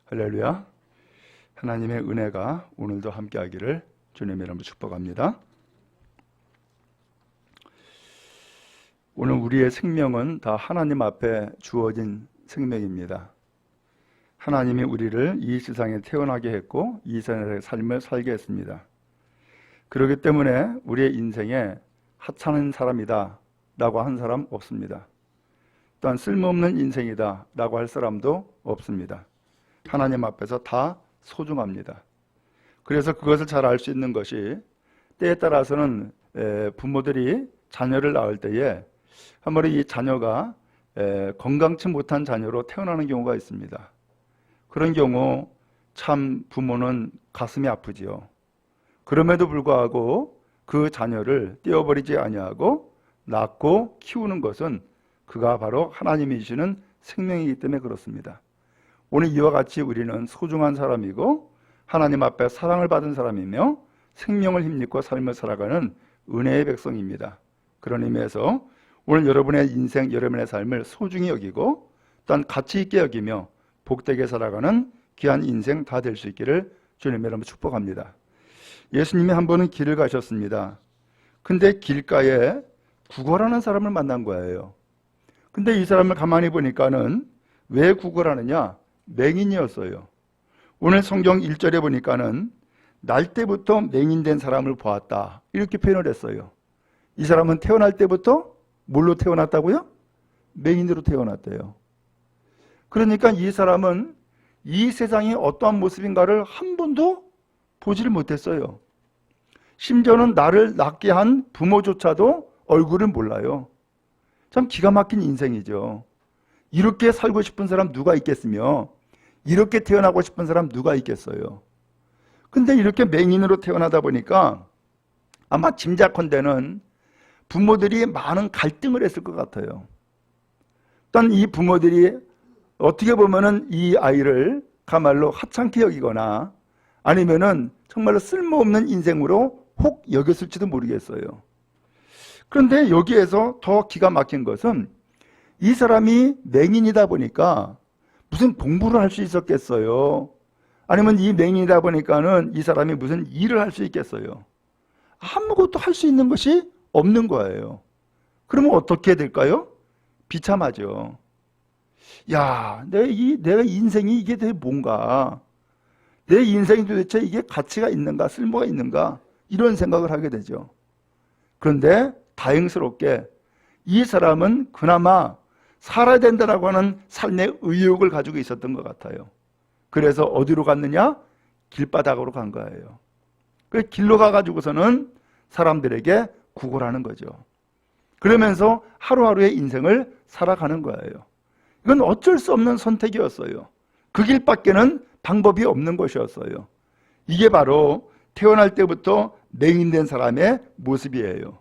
할렐루야. 하나님의 은혜가 오늘도 함께하기를 주님의 이름으로 축복합니다. 오늘 우리의 생명은 다 하나님 앞에 주어진 생명입니다. 하나님이 우리를 이 세상에 태어나게 했고 이 세상의 삶을 살게 했습니다. 그렇기 때문에 우리의 인생에 하찮은 사람이다 라고 한 사람 없습니다. 또한 쓸모없는 인생이다 라고 할 사람도 없습니다. 하나님 앞에서 다 소중합니다. 그래서 그것을 잘 알 수 있는 것이 때에 따라서는 부모들이 자녀를 낳을 때에 한 번에 이 자녀가 건강치 못한 자녀로 태어나는 경우가 있습니다. 그런 경우 참 부모는 가슴이 아프지요. 그럼에도 불구하고 그 자녀를 떼어버리지 아니하고 낳고 키우는 것은 그가 바로 하나님이 주시는 생명이기 때문에 그렇습니다. 오늘 이와 같이 우리는 소중한 사람이고 하나님 앞에 사랑을 받은 사람이며 생명을 힘입고 삶을 살아가는 은혜의 백성입니다. 그런 의미에서 오늘 여러분의 인생, 여러분의 삶을 소중히 여기고 또한 가치 있게 여기며 복되게 살아가는 귀한 인생 다 될 수 있기를 주님의 이름으로 축복합니다. 예수님이 한 번은 길을 가셨습니다. 근데 길가에 구걸하는 사람을 만난 거예요. 근데 이 사람을 가만히 보니까는 왜 구걸하느냐? 맹인이었어요. 오늘 성경 1절에 보니까는 날 때부터 맹인된 사람을 보았다 이렇게 표현을 했어요. 이 사람은 태어날 때부터 뭘로 태어났다고요? 맹인으로 태어났대요. 그러니까 이 사람은 이 세상이 어떠한 모습인가를 한 번도 보지를 못했어요. 심지어는 나를 낳게 한 부모조차도 얼굴을 몰라요. 참 기가 막힌 인생이죠. 이렇게 살고 싶은 사람 누가 있겠으며 이렇게 태어나고 싶은 사람 누가 있겠어요. 근데 이렇게 맹인으로 태어나다 보니까 아마 짐작컨대는 부모들이 많은 갈등을 했을 것 같아요. 또한 이 부모들이 어떻게 보면은 이 아이를 가말로 하찮게 여기거나 아니면은 정말로 쓸모없는 인생으로 혹 여겼을지도 모르겠어요. 그런데 여기에서 더 기가 막힌 것은 이 사람이 맹인이다 보니까 무슨 공부를 할 수 있었겠어요? 아니면 이 맹인이다 보니까는 이 사람이 무슨 일을 할 수 있겠어요? 아무것도 할 수 있는 것이 없는 거예요. 그러면 어떻게 될까요? 비참하죠. 야, 내가 인생이 이게 대체 뭔가? 내 인생이 도대체 이게 가치가 있는가? 쓸모가 있는가? 이런 생각을 하게 되죠. 그런데 다행스럽게 이 사람은 그나마 살아야 된다라고 하는 삶의 의욕을 가지고 있었던 것 같아요. 그래서 어디로 갔느냐? 길바닥으로 간 거예요. 그 길로 가가지고서는 사람들에게 구걸하는 거죠. 그러면서 하루하루의 인생을 살아가는 거예요. 이건 어쩔 수 없는 선택이었어요. 그 길밖에는 방법이 없는 것이었어요. 이게 바로 태어날 때부터 맹인된 사람의 모습이에요.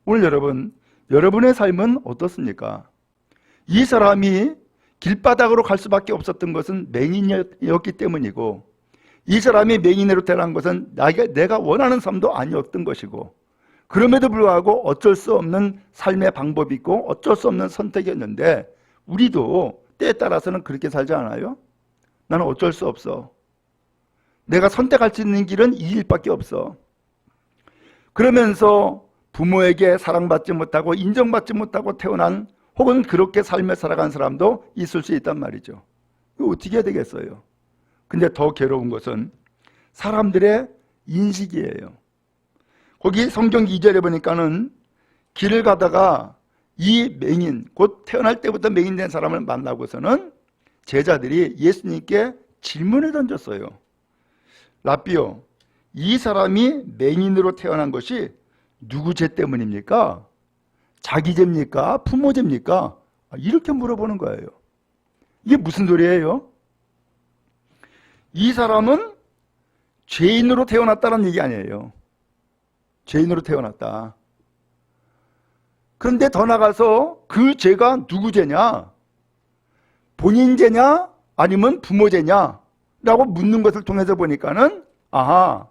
오늘 여러분의 삶은 어떻습니까? 이 사람이 길바닥으로 갈 수밖에 없었던 것은 맹인이었기 때문이고 이 사람이 맹인으로 태어난 것은 내가 원하는 삶도 아니었던 것이고 그럼에도 불구하고 어쩔 수 없는 삶의 방법이 있고 어쩔 수 없는 선택이었는데 우리도 때에 따라서는 그렇게 살지 않아요? 나는 어쩔 수 없어. 내가 선택할 수 있는 길은 이 길밖에 없어. 그러면서 부모에게 사랑받지 못하고 인정받지 못하고 태어난 혹은 그렇게 삶을 살아간 사람도 있을 수 있단 말이죠. 이거 어떻게 해야 되겠어요? 근데 더 괴로운 것은 사람들의 인식이에요. 거기 성경 2절에 보니까는 길을 가다가 이 맹인, 곧 태어날 때부터 맹인된 사람을 만나고서는 제자들이 예수님께 질문을 던졌어요. 라삐요, 이 사람이 맹인으로 태어난 것이 누구 죄 때문입니까? 자기 죄입니까? 부모 죄입니까? 이렇게 물어보는 거예요. 이게 무슨 소리예요? 이 사람은 죄인으로 태어났다는 얘기 아니에요. 죄인으로 태어났다. 그런데 더 나가서 그 죄가 누구 죄냐? 본인 죄냐? 아니면 부모 죄냐? 라고 묻는 것을 통해서 보니까는 아하,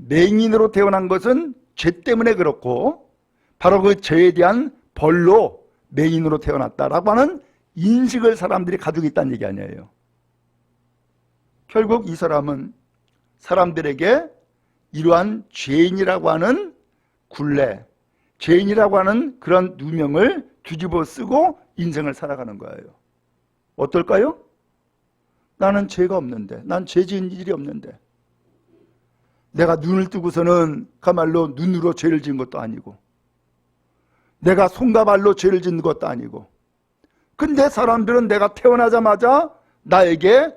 맹인으로 태어난 것은 죄 때문에 그렇고 바로 그 죄에 대한 벌로 맹인으로 태어났다라고 하는 인식을 사람들이 가지고 있다는 얘기 아니에요. 결국 이 사람은 사람들에게 이러한 죄인이라고 하는 굴레, 죄인이라고 하는 그런 누명을 뒤집어 쓰고 인생을 살아가는 거예요. 어떨까요? 나는 죄가 없는데, 난 죄 지은 일이 없는데, 내가 눈을 뜨고서는 그야말로 눈으로 죄를 지은 것도 아니고, 내가 손과 발로 죄를 짓는 것도 아니고, 근데 사람들은 내가 태어나자마자 나에게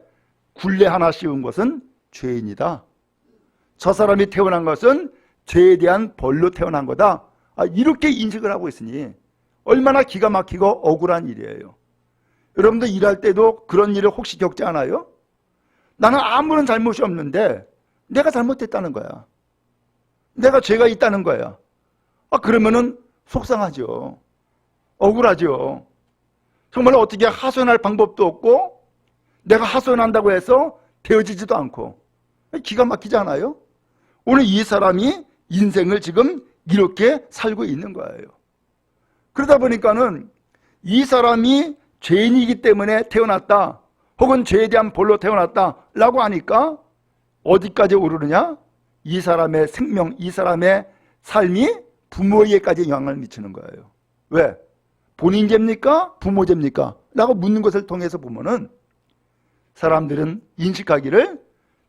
굴레 하나 씌운 것은 죄인이다. 저 사람이 태어난 것은 죄에 대한 벌로 태어난 거다. 이렇게 인식을 하고 있으니 얼마나 기가 막히고 억울한 일이에요. 여러분들 일할 때도 그런 일을 혹시 겪지 않아요? 나는 아무런 잘못이 없는데 내가 잘못했다는 거야. 내가 죄가 있다는 거야. 그러면은 속상하죠. 억울하죠. 정말 어떻게 하소연할 방법도 없고 내가 하소연한다고 해서 되어지지도 않고 기가 막히지 않아요? 오늘 이 사람이 인생을 지금 이렇게 살고 있는 거예요. 그러다 보니까는 이 사람이 죄인이기 때문에 태어났다 혹은 죄에 대한 벌로 태어났다라고 하니까 어디까지 오르느냐? 이 사람의 생명, 이 사람의 삶이 부모에게까지 영향을 미치는 거예요. 왜? 본인 죄입니까? 부모 죄입니까? 라고 묻는 것을 통해서 보면은 사람들은 인식하기를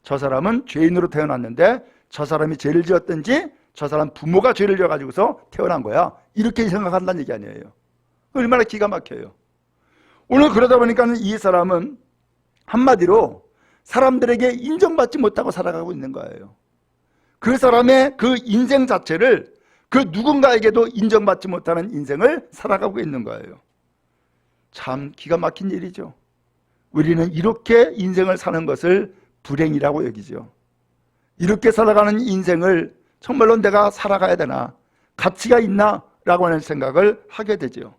저 사람은 죄인으로 태어났는데 저 사람이 죄를 지었든지 저 사람 부모가 죄를 지어가지고서 태어난 거야. 이렇게 생각한다는 얘기 아니에요. 얼마나 기가 막혀요. 오늘 그러다 보니까 이 사람은 한마디로 사람들에게 인정받지 못하고 살아가고 있는 거예요. 그 사람의 그 인생 자체를 그 누군가에게도 인정받지 못하는 인생을 살아가고 있는 거예요. 참 기가 막힌 일이죠. 우리는 이렇게 인생을 사는 것을 불행이라고 여기죠. 이렇게 살아가는 인생을 정말로 내가 살아가야 되나, 가치가 있나 라고 하는 생각을 하게 되죠.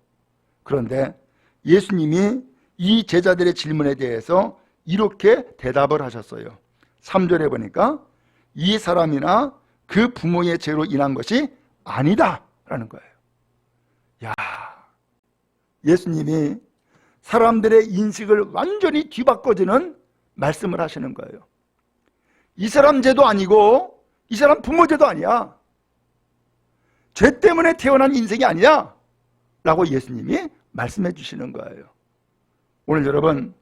그런데 예수님이 이 제자들의 질문에 대해서 이렇게 대답을 하셨어요. 3절에 보니까 이 사람이나 그 부모의 죄로 인한 것이 아니다 라는 거예요. 야, 예수님이 사람들의 인식을 완전히 뒤바꿔주는 말씀을 하시는 거예요. 이 사람 죄도 아니고 이 사람 부모 죄도 아니야. 죄 때문에 태어난 인생이 아니야 라고 예수님이 말씀해 주시는 거예요. 오늘 여러분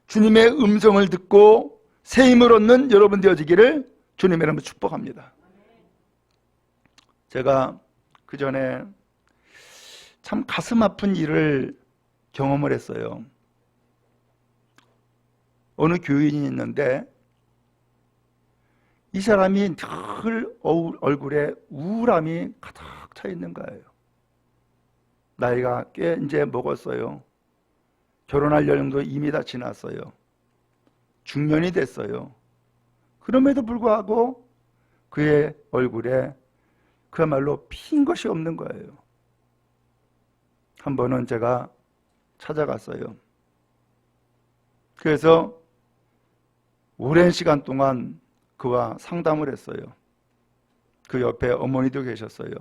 주님의 음성을 듣고 새 힘을 얻는 여러분 되어지기를 주님의 이름으로 축복합니다. 제가 그 전에 참 가슴 아픈 일을 경험을 했어요. 어느 교인이 있는데 이 사람이 늘 얼굴에 우울함이 가득 차 있는 거예요. 나이가 꽤 이제 먹었어요. 결혼할 연령도 이미 다 지났어요. 중년이 됐어요. 그럼에도 불구하고 그의 얼굴에 그야말로 핀 것이 없는 거예요. 한 번은 제가 찾아갔어요. 그래서 오랜 시간 동안 그와 상담을 했어요. 그 옆에 어머니도 계셨어요.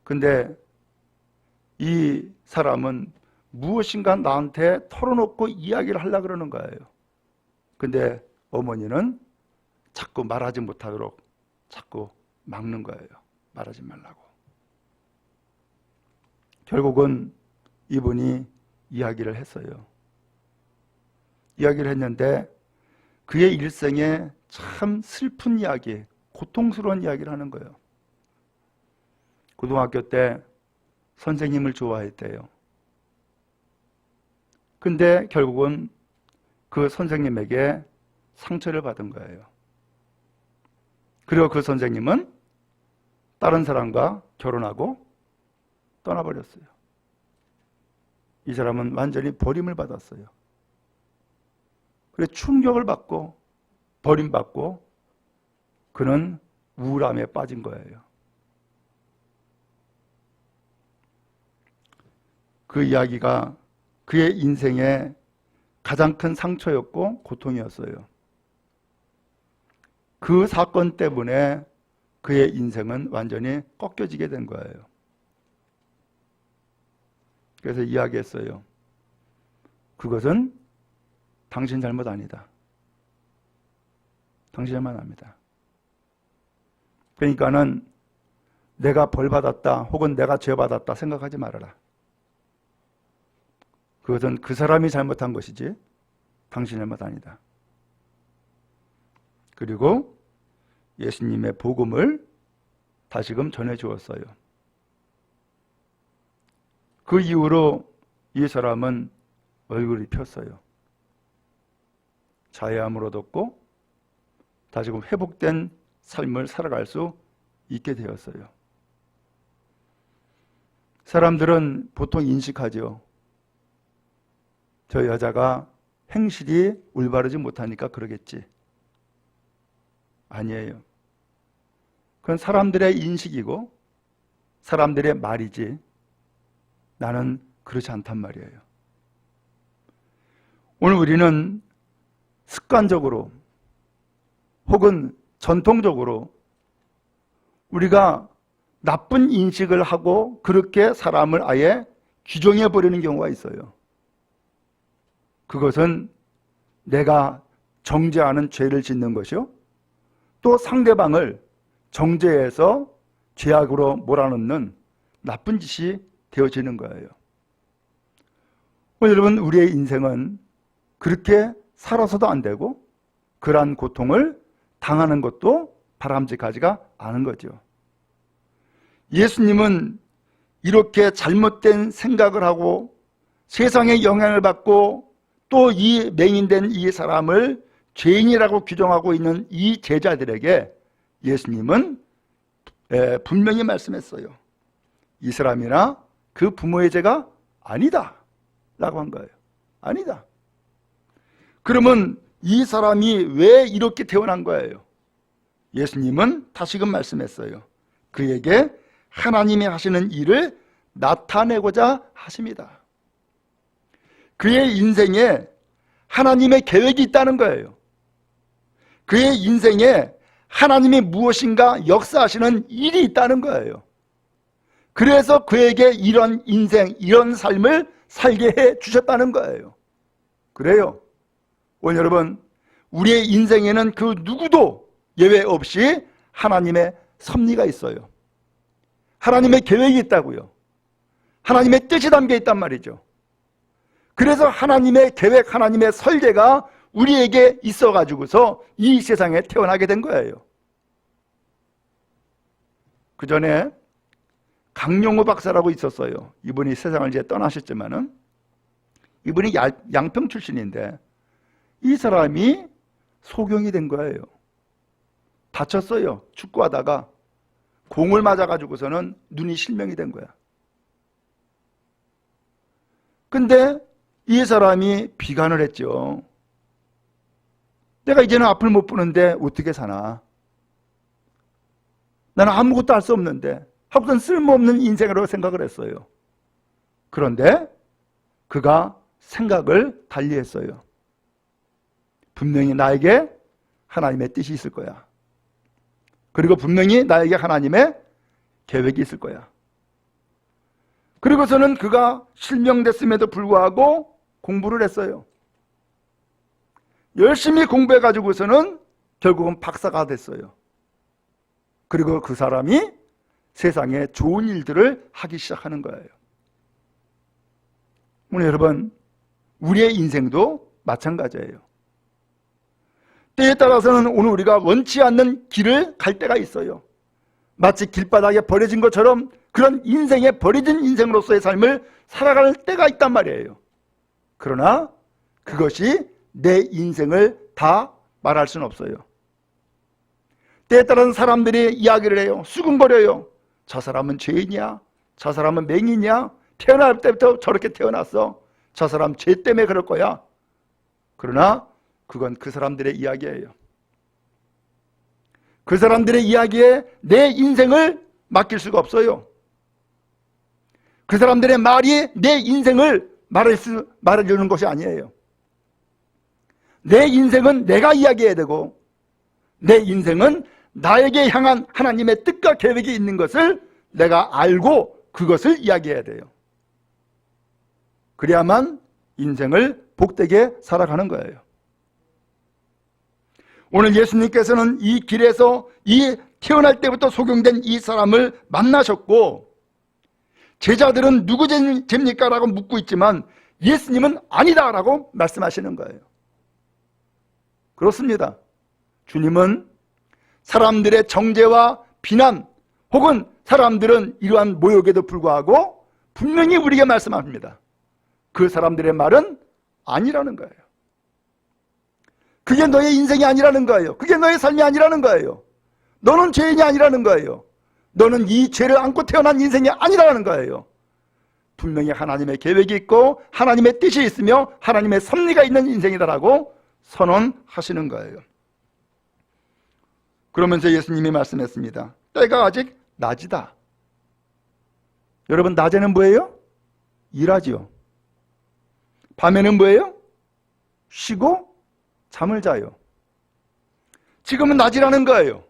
근데 이 사람은 무엇인가 나한테 털어놓고 이야기를 하려고 그러는 거예요. 근데 어머니는 자꾸 말하지 못하도록 자꾸 막는 거예요. 말하지 말라고. 결국은 이분이 이야기를 했어요. 이야기를 했는데 그의 일생에 참 슬픈 이야기, 고통스러운 이야기를 하는 거예요. 고등학교 때 선생님을 좋아했대요. 근데 결국은 그 선생님에게 상처를 받은 거예요. 그리고 그 선생님은 다른 사람과 결혼하고 떠나버렸어요. 이 사람은 완전히 버림을 받았어요. 그래서 충격을 받고 버림받고 그는 우울함에 빠진 거예요. 그 이야기가 그의 인생의 가장 큰 상처였고 고통이었어요. 그 사건 때문에 그의 인생은 완전히 꺾여지게 된 거예요. 그래서 이야기했어요. 그것은 당신 잘못 아니다. 당신 잘못 아닙니다. 그러니까는 내가 벌 받았다 혹은 내가 죄 받았다 생각하지 말아라. 그것은 그 사람이 잘못한 것이지 당신 잘못 아니다. 그리고 예수님의 복음을 다시금 전해 주었어요. 그 이후로 이 사람은 얼굴이 폈어요. 자애함을 얻었고 다시금 회복된 삶을 살아갈 수 있게 되었어요. 사람들은 보통 인식하죠. 저 여자가 행실이 올바르지 못하니까 그러겠지. 아니에요. 그건 사람들의 인식이고 사람들의 말이지 나는 그렇지 않단 말이에요. 오늘 우리는 습관적으로 혹은 전통적으로 우리가 나쁜 인식을 하고 그렇게 사람을 아예 규정해 버리는 경우가 있어요. 그것은 내가 정죄하는 죄를 짓는 것이요, 또 상대방을 정죄해서 죄악으로 몰아넣는 나쁜 짓이 되어지는 거예요. 여러분, 우리의 인생은 그렇게 살아서도 안 되고 그러한 고통을 당하는 것도 바람직하지가 않은 거죠. 예수님은 이렇게 잘못된 생각을 하고 세상의 영향을 받고 또 이 맹인된 이 사람을 죄인이라고 규정하고 있는 이 제자들에게 예수님은 분명히 말씀했어요. 이 사람이나 그 부모의 죄가 아니다 라고 한 거예요. 아니다. 그러면 이 사람이 왜 이렇게 태어난 거예요? 예수님은 다시금 말씀했어요. 그에게 하나님이 하시는 일을 나타내고자 하십니다. 그의 인생에 하나님의 계획이 있다는 거예요. 그의 인생에 하나님이 무엇인가 역사하시는 일이 있다는 거예요. 그래서 그에게 이런 인생, 이런 삶을 살게 해 주셨다는 거예요. 그래요. 오늘 여러분, 우리의 인생에는 그 누구도 예외 없이 하나님의 섭리가 있어요. 하나님의 계획이 있다고요. 하나님의 뜻이 담겨 있단 말이죠. 그래서 하나님의 계획, 하나님의 설계가 우리에게 있어가지고서 이 세상에 태어나게 된 거예요. 그 전에 강용호 박사라고 있었어요. 이분이 세상을 이제 떠나셨지만은 이분이 양평 출신인데 이 사람이 소경이 된 거예요. 다쳤어요. 축구하다가 공을 맞아가지고서는 눈이 실명이 된 거야. 근데 이 사람이 비관을 했죠. 내가 이제는 앞을 못 보는데 어떻게 사나? 나는 아무것도 할 수 없는데 하고선 쓸모없는 인생으로 생각을 했어요. 그런데 그가 생각을 달리했어요. 분명히 나에게 하나님의 뜻이 있을 거야. 그리고 분명히 나에게 하나님의 계획이 있을 거야. 그리고서는 그가 실명됐음에도 불구하고 공부를 했어요. 열심히 공부해가지고서는 결국은 박사가 됐어요. 그리고 그 사람이 세상에 좋은 일들을 하기 시작하는 거예요. 오늘 여러분, 우리의 인생도 마찬가지예요. 때에 따라서는 오늘 우리가 원치 않는 길을 갈 때가 있어요. 마치 길바닥에 버려진 것처럼 그런 인생에 버려진 인생으로서의 삶을 살아갈 때가 있단 말이에요. 그러나 그것이 내 인생을 다 말할 수는 없어요. 때에 따라서는 사람들이 이야기를 해요. 수군거려요. 저 사람은 죄인이야. 저 사람은 맹인이야. 태어날 때부터 저렇게 태어났어. 저 사람 죄 때문에 그럴 거야. 그러나 그건 그 사람들의 이야기예요. 그 사람들의 이야기에 내 인생을 맡길 수가 없어요. 그 사람들의 말이 내 인생을 말해주는 것이 아니에요. 내 인생은 내가 이야기해야 되고 내 인생은 나에게 향한 하나님의 뜻과 계획이 있는 것을 내가 알고 그것을 이야기해야 돼요. 그래야만 인생을 복되게 살아가는 거예요. 오늘 예수님께서는 이 길에서 이 태어날 때부터 소경된 이 사람을 만나셨고, 제자들은 누구 죄입니까? 라고 묻고 있지만 예수님은 아니다 라고 말씀하시는 거예요. 그렇습니다. 주님은 사람들의 정죄와 비난, 혹은 사람들은 이러한 모욕에도 불구하고 분명히 우리에게 말씀합니다. 그 사람들의 말은 아니라는 거예요. 그게 너의 인생이 아니라는 거예요. 그게 너의 삶이 아니라는 거예요. 너는 죄인이 아니라는 거예요. 너는 이 죄를 안고 태어난 인생이 아니라는 거예요. 분명히 하나님의 계획이 있고 하나님의 뜻이 있으며 하나님의 섭리가 있는 인생이다라고 선언하시는 거예요. 그러면서 예수님이 말씀했습니다. 때가 아직 낮이다. 여러분, 낮에는 뭐예요? 일하지요. 밤에는 뭐예요? 쉬고 잠을 자요. 지금은 낮이라는 거예요.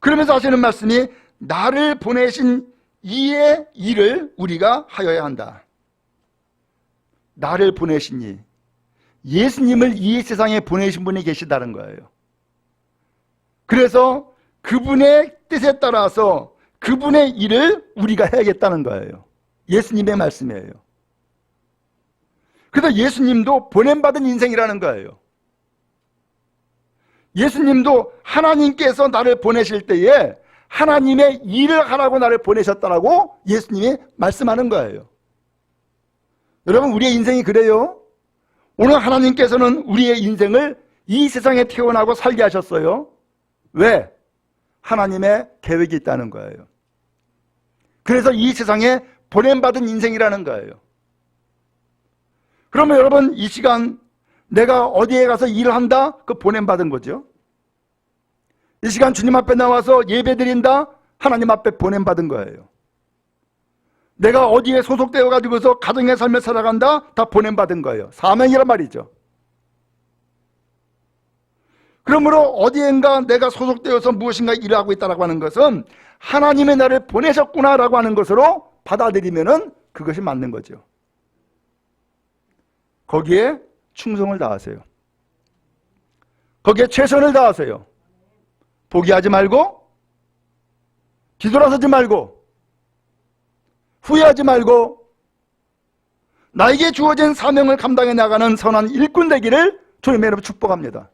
그러면서 하시는 말씀이 나를 보내신 이의 일을 우리가 하여야 한다. 나를 보내신 이, 예수님을 이 세상에 보내신 분이 계시다는 거예요. 그래서 그분의 뜻에 따라서 그분의 일을 우리가 해야겠다는 거예요. 예수님의 말씀이에요. 그래서 예수님도 보냄받은 인생이라는 거예요. 예수님도 하나님께서 나를 보내실 때에 하나님의 일을 하라고 나를 보내셨다라고 예수님이 말씀하는 거예요. 여러분, 우리의 인생이 그래요. 오늘 하나님께서는 우리의 인생을 이 세상에 태어나고 살게 하셨어요. 왜? 하나님의 계획이 있다는 거예요. 그래서 이 세상에 보냄받은 인생이라는 거예요. 그러면 여러분, 이 시간 내가 어디에 가서 일을 한다? 그 보냄받은 거죠. 이 시간 주님 앞에 나와서 예배 드린다? 하나님 앞에 보냄받은 거예요. 내가 어디에 소속되어 가지고서 가정의 삶을 살아간다? 다 보냄받은 거예요. 사명이란 말이죠. 그러므로 어디엔가 내가 소속되어서 무엇인가 일을 하고 있다고 하는 것은 하나님의 나를 보내셨구나라고 하는 것으로 받아들이면은 그것이 맞는 거죠. 거기에 충성을 다하세요. 거기에 최선을 다하세요. 포기하지 말고, 뒤돌아서지 말고, 후회하지 말고, 나에게 주어진 사명을 감당해 나가는 선한 일꾼 되기를 주님의 이름으로 축복합니다.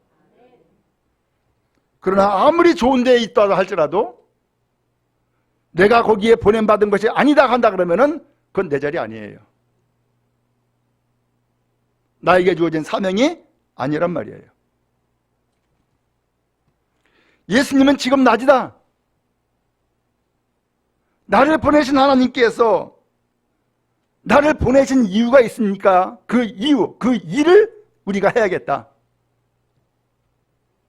그러나 아무리 좋은 데에 있다 할지라도 내가 거기에 보냄받은 것이 아니다 한다 그러면은 그건 내 자리 아니에요. 나에게 주어진 사명이 아니란 말이에요. 예수님은 지금 낮이다. 나를 보내신 하나님께서 나를 보내신 이유가 있으니까 그 이유, 그 일을 우리가 해야겠다.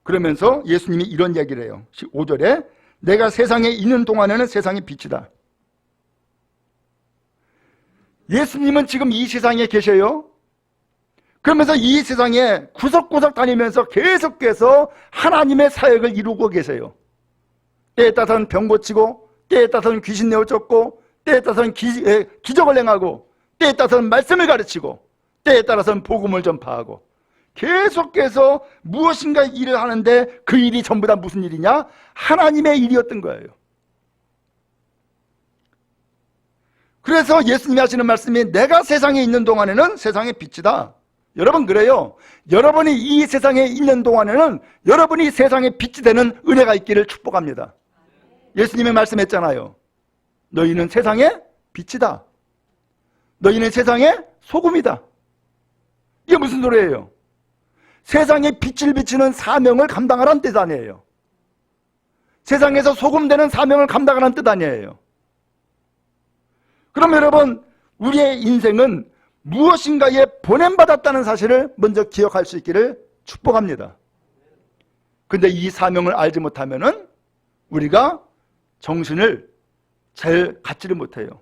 그러면서 예수님이 이런 이야기를 해요. 5절에 내가 세상에 있는 동안에는 세상의 빛이다. 예수님은 지금 이 세상에 계셔요. 그러면서 이 세상에 구석구석 다니면서 계속해서 하나님의 사역을 이루고 계세요. 때에 따라서는 병 고치고, 때에 따라서는 귀신 내어 쫓고, 때에 따라서는 기적을 행하고, 때에 따라서는 말씀을 가르치고, 때에 따라서는 복음을 전파하고, 계속해서 무엇인가 일을 하는데 그 일이 전부 다 무슨 일이냐? 하나님의 일이었던 거예요. 그래서 예수님이 하시는 말씀이 내가 세상에 있는 동안에는 세상의 빛이다. 여러분, 그래요. 여러분이 이 세상에 있는 동안에는 여러분이 세상의 빛이 되는 은혜가 있기를 축복합니다. 예수님이 말씀했잖아요. 너희는 세상의 빛이다. 너희는 세상의 소금이다. 이게 무슨 소리예요? 세상에 빛을 비추는 사명을 감당하라는 뜻 아니에요. 세상에서 소금되는 사명을 감당하라는 뜻 아니에요. 그럼 여러분, 우리의 인생은 무엇인가에 보냄받았다는 사실을 먼저 기억할 수 있기를 축복합니다. 근데 이 사명을 알지 못하면은 우리가 정신을 잘 갖지를 못해요.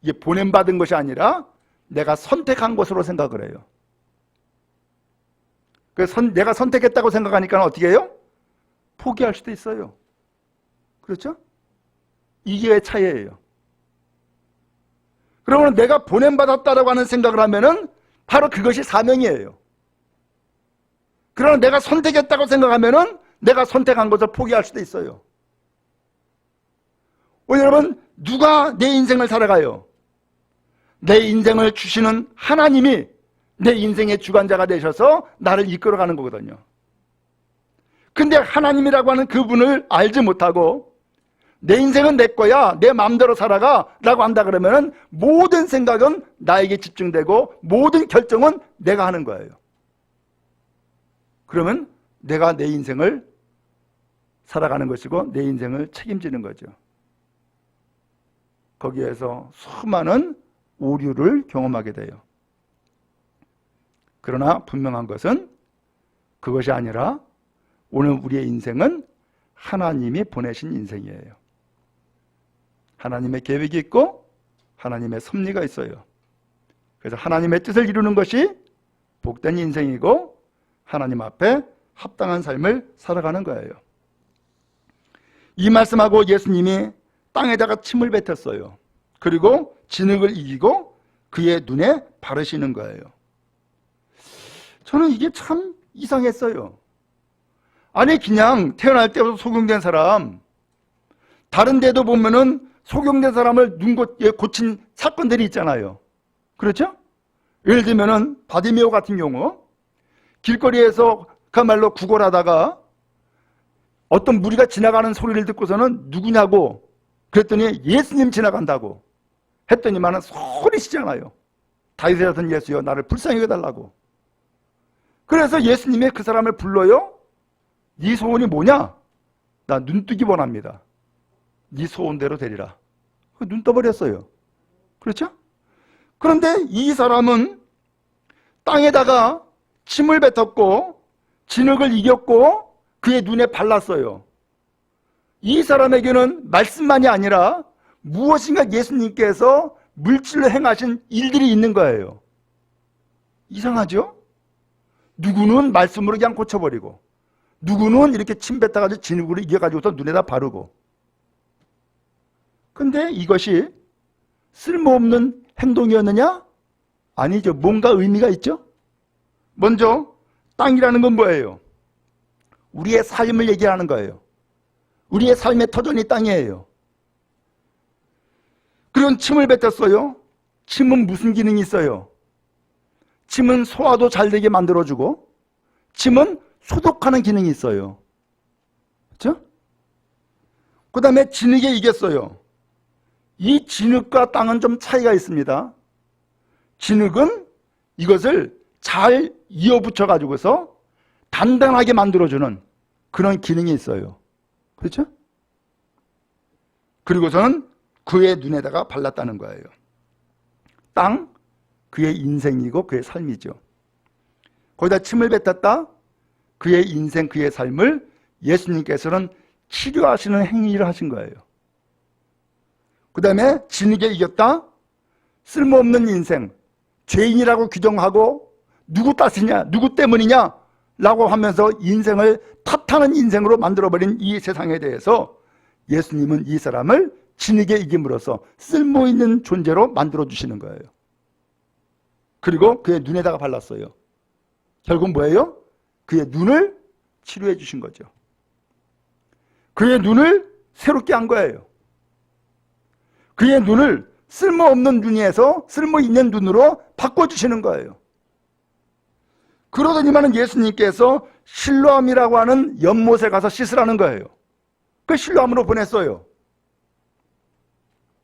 이게 보냄받은 것이 아니라 내가 선택한 것으로 생각을 해요. 내가 선택했다고 생각하니까 어떻게 해요? 포기할 수도 있어요. 그렇죠? 이게 차이예요. 그러면 내가 보냄받았다라고 하는 생각을 하면은 바로 그것이 사명이에요. 그러나 내가 선택했다고 생각하면은 내가 선택한 것을 포기할 수도 있어요. 오늘 여러분, 누가 내 인생을 살아가요? 내 인생을 주시는 하나님이 내 인생의 주관자가 되셔서 나를 이끌어가는 거거든요. 근데 하나님이라고 하는 그분을 알지 못하고 내 인생은 내 거야, 내 마음대로 살아가 라고 한다 그러면 모든 생각은 나에게 집중되고 모든 결정은 내가 하는 거예요. 그러면 내가 내 인생을 살아가는 것이고 내 인생을 책임지는 거죠. 거기에서 수많은 오류를 경험하게 돼요. 그러나 분명한 것은 그것이 아니라 오늘 우리의 인생은 하나님이 보내신 인생이에요. 하나님의 계획이 있고 하나님의 섭리가 있어요. 그래서 하나님의 뜻을 이루는 것이 복된 인생이고 하나님 앞에 합당한 삶을 살아가는 거예요. 이 말씀하고 예수님이 땅에다가 침을 뱉었어요. 그리고 진흙을 이기고 그의 눈에 바르시는 거예요. 저는 이게 참 이상했어요. 아니 그냥 태어날 때부터 소경된 사람, 다른 데도 보면은 소경된 사람을 눈 고친 사건들이 있잖아요. 그렇죠? 예를 들면은 바디메오 같은 경우 길거리에서 그야말로 구걸하다가 어떤 무리가 지나가는 소리를 듣고서는 누구냐고 그랬더니 예수님 지나간다고 했더니만은 소리치잖아요. 다윗의 같은 예수여 나를 불쌍히 여겨달라고. 그래서 예수님이 그 사람을 불러요. 네 소원이 뭐냐? 나 눈뜨기 원합니다. 네 소원대로 되리라. 눈 떠버렸어요. 그렇죠? 그런데 이 사람은 땅에다가 침을 뱉었고 진흙을 이겼고 그의 눈에 발랐어요. 이 사람에게는 말씀만이 아니라 무엇인가 예수님께서 물질로 행하신 일들이 있는 거예요. 이상하죠? 누구는 말씀으로 그냥 고쳐버리고 누구는 이렇게 침 뱉어가지고 진흙으로 이겨가지고서 눈에다 바르고. 근데 이것이 쓸모없는 행동이었느냐? 아니죠. 뭔가 의미가 있죠? 먼저 땅이라는 건 뭐예요? 우리의 삶을 얘기하는 거예요. 우리의 삶의 터전이 땅이에요. 그런 침을 뱉었어요. 침은 무슨 기능이 있어요? 침은 소화도 잘 되게 만들어주고 침은 소독하는 기능이 있어요. 그렇죠? 그 다음에 진흙에 이겼어요. 이 진흙과 땅은 좀 차이가 있습니다. 진흙은 이것을 잘 이어붙여 가지고서 단단하게 만들어주는 그런 기능이 있어요. 그렇죠? 그리고서는 그의 눈에다가 발랐다는 거예요. 땅, 그의 인생이고 그의 삶이죠. 거기다 침을 뱉었다. 그의 인생, 그의 삶을 예수님께서는 치료하시는 행위를 하신 거예요. 그 다음에 진흙에 이겼다. 쓸모없는 인생, 죄인이라고 규정하고 누구 탓이냐, 누구 때문이냐 라고 하면서 인생을 탓하는 인생으로 만들어버린 이 세상에 대해서 예수님은 이 사람을 진흙에 이김으로써 쓸모있는 존재로 만들어주시는 거예요. 그리고 그의 눈에다가 발랐어요. 결국 뭐예요? 그의 눈을 치료해 주신 거죠. 그의 눈을 새롭게 한 거예요. 그의 눈을 쓸모없는 눈에서 쓸모있는 눈으로 바꿔주시는 거예요. 그러더니만 예수님께서 실로암이라고 하는 연못에 가서 씻으라는 거예요. 그 실로암으로 보냈어요.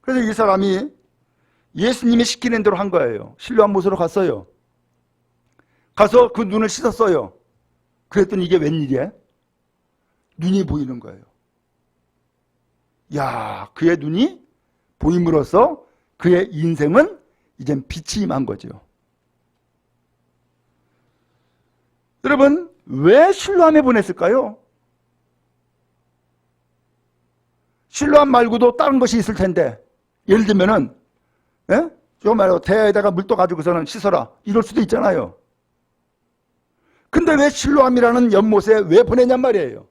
그래서 이 사람이 예수님이 시키는 대로 한 거예요. 실로암 못으로 갔어요. 가서 그 눈을 씻었어요. 그랬더니 이게 웬일이야? 눈이 보이는 거예요. 야, 그의 눈이 보임으로써 그의 인생은 이젠 빛이 임한 거죠. 여러분, 왜 실로암에 보냈을까요? 실로암 말고도 다른 것이 있을 텐데, 예를 들면은, 예? 저 말고 대야에다가 물 떠가지고서는 씻어라. 이럴 수도 있잖아요. 근데 왜 실로암이라는 연못에 왜 보내냔 말이에요.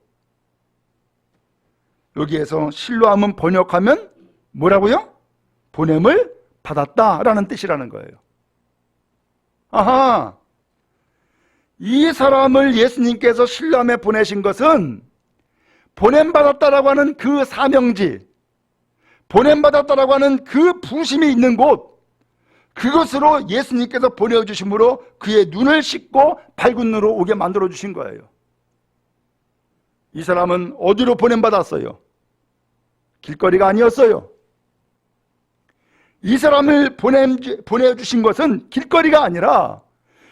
여기에서 실로암은 번역하면 뭐라고요? 보냄을 받았다라는 뜻이라는 거예요. 아하, 이 사람을 예수님께서 실로암에 보내신 것은 보냄받았다라고 하는 그 사명지, 보냄받았다라고 하는 그 부심이 있는 곳, 그것으로 예수님께서 보내주심으로 그의 눈을 씻고 밝은 눈으로 오게 만들어 주신 거예요. 이 사람은 어디로 보냄받았어요? 길거리가 아니었어요. 이 사람을 보내주신 것은 길거리가 아니라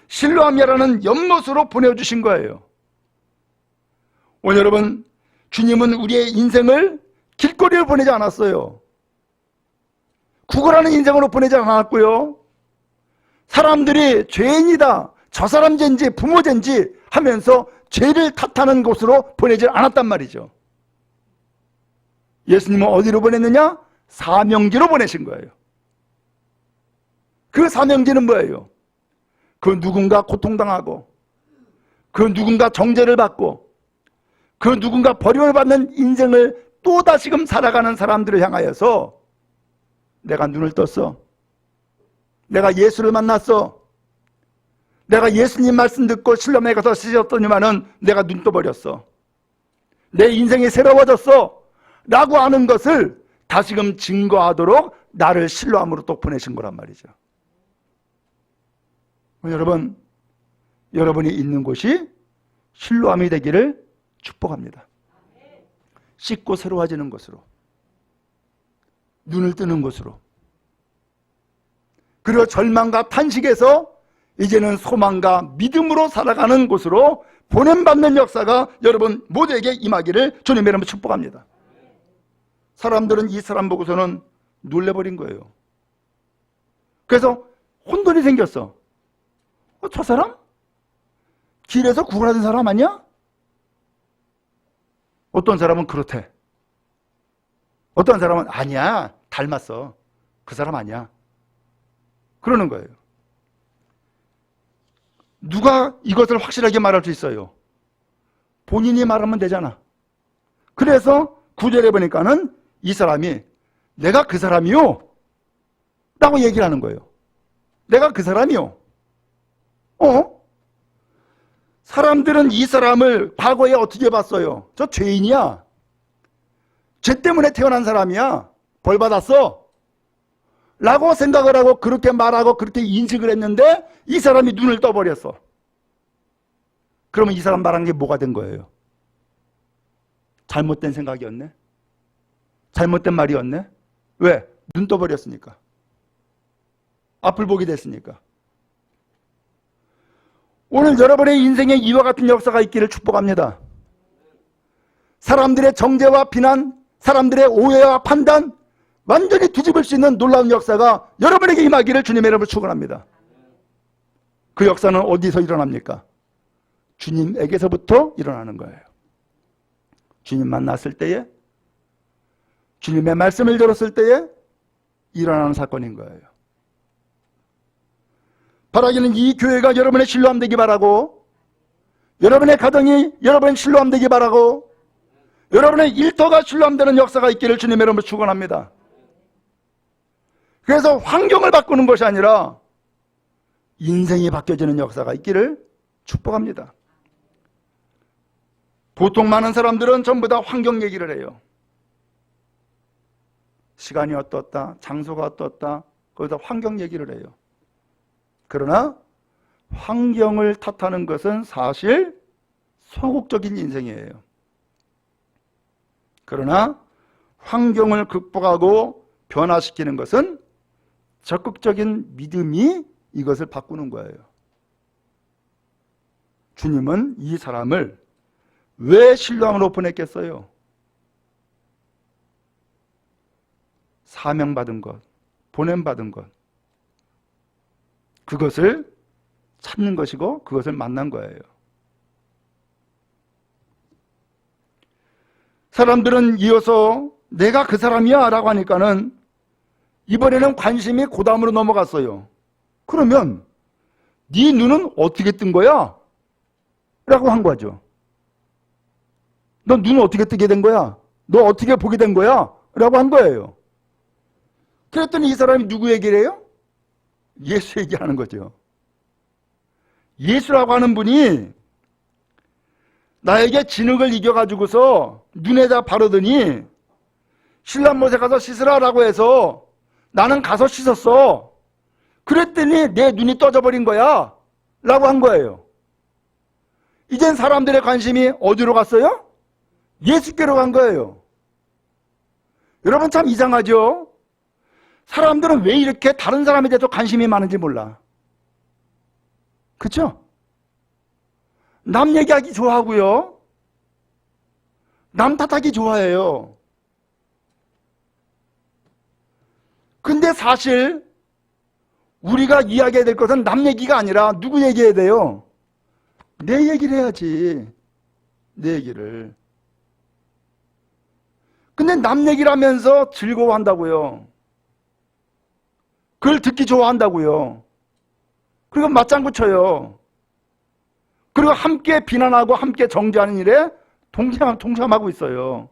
실로암이라는 연못으로 보내주신 거예요. 오늘 여러분, 주님은 우리의 인생을 길거리로 보내지 않았어요. 구걸하는 인생으로 보내지 않았고요. 사람들이 죄인이다, 저 사람 죄인지 부모 죄인지 하면서 죄를 탓하는 곳으로 보내지 않았단 말이죠. 예수님은 어디로 보냈느냐? 사명지로 보내신 거예요. 그 사명지는 뭐예요? 그 누군가 고통당하고, 그 누군가 정죄를 받고, 그 누군가 버림을 받는 인생을 또다시금 살아가는 사람들을 향하여서 내가 눈을 떴어, 내가 예수를 만났어, 내가 예수님 말씀 듣고 실로암에 가서 씻었더니만은 내가 눈 떠버렸어, 내 인생이 새로워졌어 라고 하는 것을 다시금 증거하도록 나를 실로암으로 또 보내신 거란 말이죠. 여러분, 여러분이 있는 곳이 실로암이 되기를 축복합니다. 씻고 새로워지는 것으로, 눈을 뜨는 것으로, 그리고 절망과 탄식에서 이제는 소망과 믿음으로 살아가는 곳으로 보냄받는 역사가 여러분 모두에게 임하기를 주님의 이름으로 축복합니다. 사람들은 이 사람 보고서는 놀래버린 거예요. 그래서 혼돈이 생겼어. 저 사람? 길에서 구걸하던 사람 아니야? 어떤 사람은 그렇대. 어떤 사람은 아니야, 닮았어, 그 사람 아니야, 그러는 거예요. 누가 이것을 확실하게 말할 수 있어요? 본인이 말하면 되잖아. 그래서 9절에 보니까는 이 사람이 내가 그 사람이요 라고 얘기를 하는 거예요. 내가 그 사람이요. 사람들은 이 사람을 과거에 어떻게 봤어요? 저 죄인이야, 죄 때문에 태어난 사람이야, 벌 받았어 라고 생각을 하고 그렇게 말하고 그렇게 인식을 했는데 이 사람이 눈을 떠버렸어. 그러면 이 사람 말한 게 뭐가 된 거예요? 잘못된 생각이었네? 잘못된 말이었네? 왜? 눈 떠버렸으니까, 앞을 보게 됐으니까. 오늘 여러분의 인생에 이와 같은 역사가 있기를 축복합니다. 사람들의 정죄와 비난, 사람들의 오해와 판단 완전히 뒤집을 수 있는 놀라운 역사가 여러분에게 임하기를 주님의 이름으로 축원합니다. 그 역사는 어디서 일어납니까? 주님에게서부터 일어나는 거예요. 주님 만났을 때에, 주님의 말씀을 들었을 때에 일어나는 사건인 거예요. 바라기는 이 교회가 여러분의 실로암 되기 바라고, 여러분의 가정이 여러분의 실로암 되기 바라고, 여러분의 일터가 실로암 되는 역사가 있기를 주님의 이름으로 축원합니다. 그래서 환경을 바꾸는 것이 아니라 인생이 바뀌어지는 역사가 있기를 축복합니다. 보통 많은 사람들은 전부 다 환경 얘기를 해요. 시간이 어떻다, 장소가 어떻다, 거기다 환경 얘기를 해요. 그러나 환경을 탓하는 것은 사실 소극적인 인생이에요. 그러나 환경을 극복하고 변화시키는 것은 적극적인 믿음이 이것을 바꾸는 거예요. 주님은 이 사람을 왜 실로암으로 보냈겠어요? 사명받은 것, 보냄받은 것, 그것을 찾는 것이고 그것을 만난 거예요. 사람들은 이어서 내가 그 사람이야 라고 하니까는 이번에는 관심이 그 다음으로 넘어갔어요. 그러면 네 눈은 어떻게 뜬 거야? 라고 한 거죠. 너 눈은 어떻게 뜨게 된 거야? 너 어떻게 보게 된 거야? 라고 한 거예요. 그랬더니 이 사람이 누구 얘기를 해요? 예수 얘기하는 거죠. 예수라고 하는 분이 나에게 진흙을 이겨가지고서 눈에다 바르더니 신랑못에 가서 씻으라라고 해서 나는 가서 씻었어. 그랬더니 내 눈이 떠져버린 거야 라고 한 거예요. 이젠 사람들의 관심이 어디로 갔어요? 예수께로 간 거예요. 여러분 참 이상하죠? 사람들은 왜 이렇게 다른 사람에 대해서 관심이 많은지 몰라. 그렇죠? 남 얘기하기 좋아하고요. 남 탓하기 좋아해요. 근데 사실 우리가 이야기해야 될 것은 남 얘기가 아니라 누구 얘기해야 돼요? 내 얘기를 해야지. 내 얘기를. 근데 남 얘기를 하면서 즐거워한다고요. 그걸 듣기 좋아한다고요. 그리고 맞장구 쳐요. 그리고 함께 비난하고 함께 정죄하는 일에 동참하고 있어요.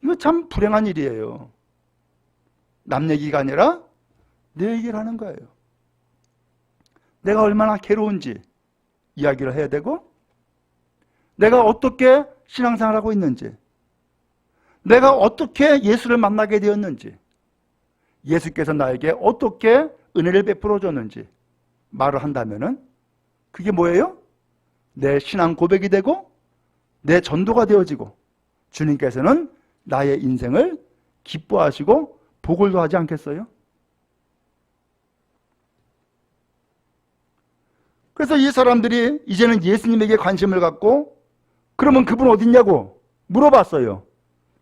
이거 참 불행한 일이에요. 남 얘기가 아니라 내 얘기를 하는 거예요. 내가 얼마나 괴로운지 이야기를 해야 되고, 내가 어떻게 신앙생활을 하고 있는지, 내가 어떻게 예수를 만나게 되었는지, 예수께서 나에게 어떻게 은혜를 베풀어 줬는지 말을 한다면은 그게 뭐예요? 내 신앙 고백이 되고 내 전도가 되어지고 주님께서는 나의 인생을 기뻐하시고 복을 더하지 않겠어요? 그래서 이 사람들이 이제는 예수님에게 관심을 갖고 그러면 그분 어디 있냐고 물어봤어요.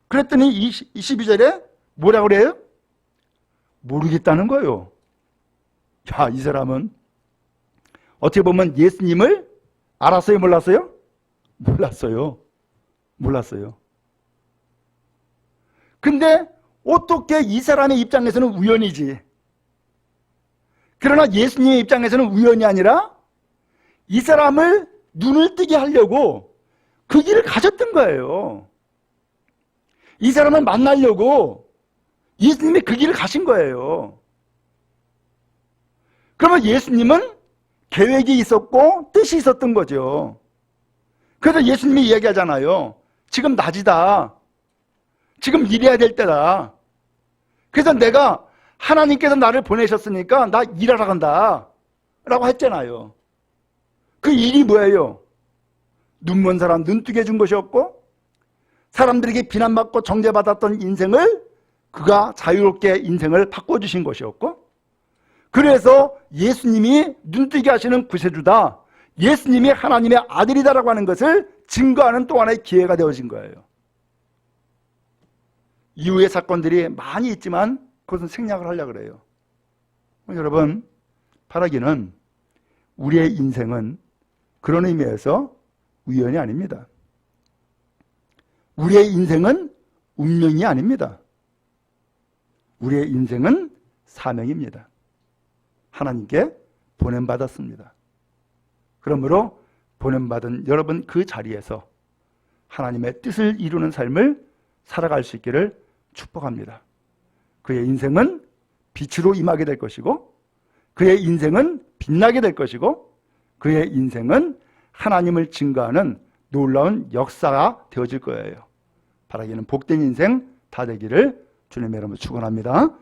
그랬더니 22절에 뭐라 그래요? 모르겠다는 거예요. 야, 이 사람은 어떻게 보면 예수님을 알았어요? 몰랐어요? 몰랐어요. 근데 어떻게 이 사람의 입장에서는 우연이지. 그러나 예수님의 입장에서는 우연이 아니라 이 사람을 눈을 뜨게 하려고 그 길을 가셨던 거예요. 이 사람을 만나려고 예수님이 그 길을 가신 거예요. 그러면 예수님은 계획이 있었고 뜻이 있었던 거죠. 그래서 예수님이 이야기하잖아요. 지금 낮이다. 지금 일해야 될 때다. 그래서 내가 하나님께서 나를 보내셨으니까 나 일하러 간다 라고 했잖아요. 그 일이 뭐예요? 눈먼 사람 눈뜨게 해준 것이었고, 사람들에게 비난받고 정죄받았던 인생을 그가 자유롭게 인생을 바꿔주신 것이었고, 그래서 예수님이 눈뜨게 하시는 구세주다, 예수님이 하나님의 아들이다라고 하는 것을 증거하는 또 하나의 기회가 되어진 거예요. 이후의 사건들이 많이 있지만 그것은 생략을 하려고 그래요. 여러분, 바라기는 우리의 인생은 그런 의미에서 우연이 아닙니다. 우리의 인생은 운명이 아닙니다. 우리의 인생은 사명입니다. 하나님께 보냄받았습니다. 그러므로 보냄받은 여러분 그 자리에서 하나님의 뜻을 이루는 삶을 살아갈 수 있기를 축복합니다. 그의 인생은 빛으로 임하게 될 것이고, 그의 인생은 빛나게 될 것이고, 그의 인생은 하나님을 증거하는 놀라운 역사가 되어질 거예요. 바라기는 복된 인생 다 되기를 주님의 이름으로 축원합니다.